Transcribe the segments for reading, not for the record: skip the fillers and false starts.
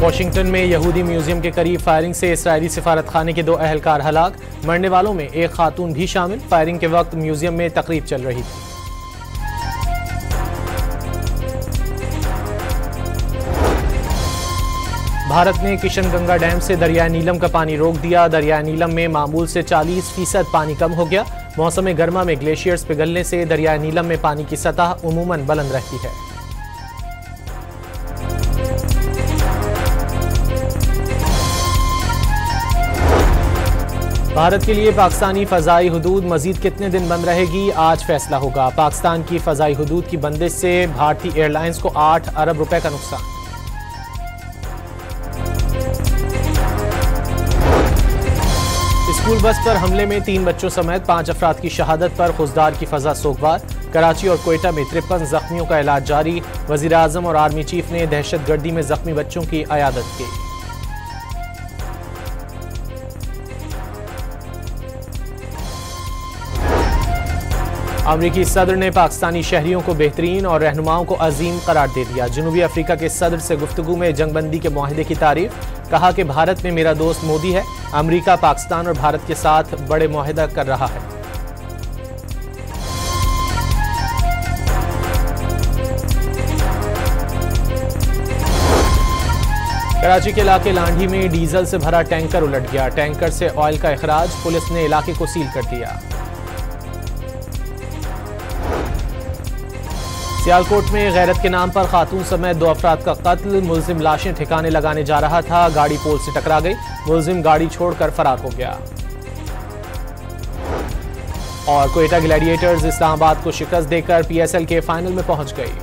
Washington में यहूदी museum के करीब फायरिंग से इसराइली सिफारतखाने के 2 अहलकार हलाक, मरने वालों में एक खातून भी शामिल। फायरिंग के वक्त म्यूजियम में तकरीब चल रही थी। भारत ने किशनगंगा डैम से दरियाए नीलम का पानी रोक दिया। दरियाए नीलम में मामूल से 40% पानी कम हो गया। मौसम गर्मा में ग्लेशियर्स पिघलने से दरियाए नीलम में पानी की सतह उमूमन बुलंद रहती है। भारत के लिए पाकिस्तानी फजाई हुदूद मजीद कितने दिन बंद रहेगी, आज फैसला होगा। पाकिस्तान की फजाई हुदूद की बंदिश से भारतीय एयरलाइंस को 8 अरब रुपए का नुकसान। स्कूल बस पर हमले में 3 बच्चों समेत 5 अफराद की शहादत पर खुजदार की फजा सोगवार। कराची और कोयटा में 53 जख्मियों का इलाज जारी। वजीर आजम और आर्मी चीफ ने दहशतगर्दी में जख्मी बच्चों की अयादत की। अमरीकी सदर ने पाकिस्तानी शहरियों को बेहतरीन और रहनुमाओं को अजीम करार दे दिया। जनूबी अफ्रीका के सदर से गुफ्तगू में जंगबंदी के मुआहदे की तारीफ। कहा कि भारत में मेरा दोस्त मोदी है। अमरीका पाकिस्तान और भारत के साथ बड़े मुआहदा कर रहा है। कराची के इलाके लांढी में डीजल से भरा टैंकर उलट गया। टैंकर से ऑयल का इखराज। पुलिस ने इलाके को सील कर दिया। सियालकोट में गैरत के नाम पर खातून समेत 2 अफराद का कत्ल। मुलजिम लाशें ठिकाने लगाने जा रहा था, गाड़ी पोल से टकरा गई। मुलजिम गाड़ी छोड़कर फरार हो गया। और कोयटा ग्लैडिएटर्स इस्लामाबाद को शिकस्त देकर PSL के फाइनल में पहुंच गई।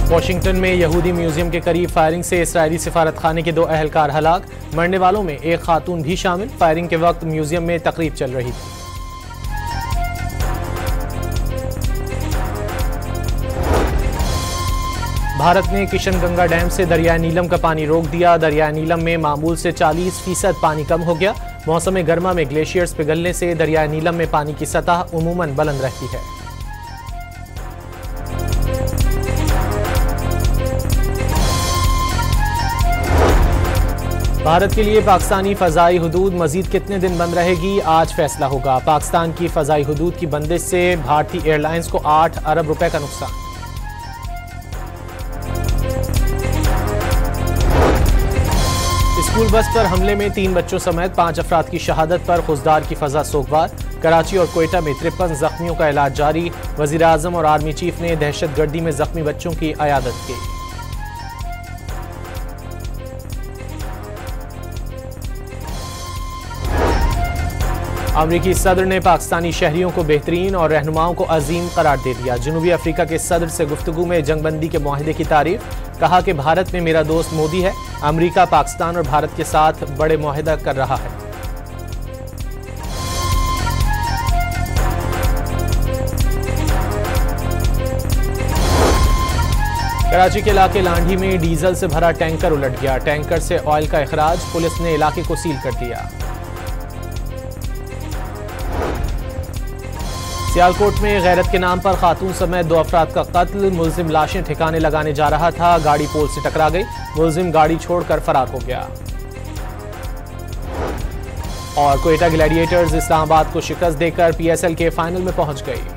वाशिंगटन में यहूदी म्यूजियम के करीब फायरिंग से इसराइली सिफारतखाने के 2 अहलकार हलाक, मरने वालों में एक खातून भी शामिल। फायरिंग के वक्त म्यूजियम में तकरीब चल रही थी। भारत ने किशनगंगा डैम से दरियाए नीलम का पानी रोक दिया। दरियाए नीलम में मामूल से 40% पानी कम हो गया। मौसम गर्मा में ग्लेशियर्स पिघलने से दरियाए नीलम में पानी की सतह उमूमन बुलंद रहती है। भारत के लिए पाकिस्तानी फजाई हुदूद मजीद कितने दिन बंद रहेगी, आज फैसला होगा। पाकिस्तान की फजाई हुदूद की बंदिश से भारतीय एयरलाइंस को 8 अरब रुपए का नुकसान। स्कूल बस पर हमले में 3 बच्चों समेत 5 अफराद की शहादत पर खुजदार की फजा सोगवार। कराची और कोयटा में 53 जख्मियों का इलाज जारी। वजीर आजम और आर्मी चीफ ने दहशतगर्दी में जख्मी बच्चों की अयादत की। अमरीकी सदर ने पाकिस्तानी शहरियों को बेहतरीन और रहनुमाओं को अजीम करार दे दिया। जनूबी अफ्रीका के सदर से गुफ्तगू में जंगबंदी के मुआहदे की तारीफ। कहा कि भारत में मेरा दोस्त मोदी है। अमरीका पाकिस्तान और भारत के साथ बड़े मुआहदा कर रहा है। कराची के इलाके लांढी में डीजल से भरा टैंकर उलट गया। टैंकर से ऑयल का इखराज। पुलिस ने इलाके को सील कर दिया। सियालकोट में गैरत के नाम पर खातून समेत 2 अफराद का कत्ल। मुलजिम लाशें ठिकाने लगाने जा रहा था, गाड़ी पोल से टकरा गई। मुलजिम गाड़ी छोड़कर फरार हो गया। और कोयटा ग्लैडिएटर्स इस्लामाबाद को शिकस्त देकर PSL के फाइनल में पहुंच गई।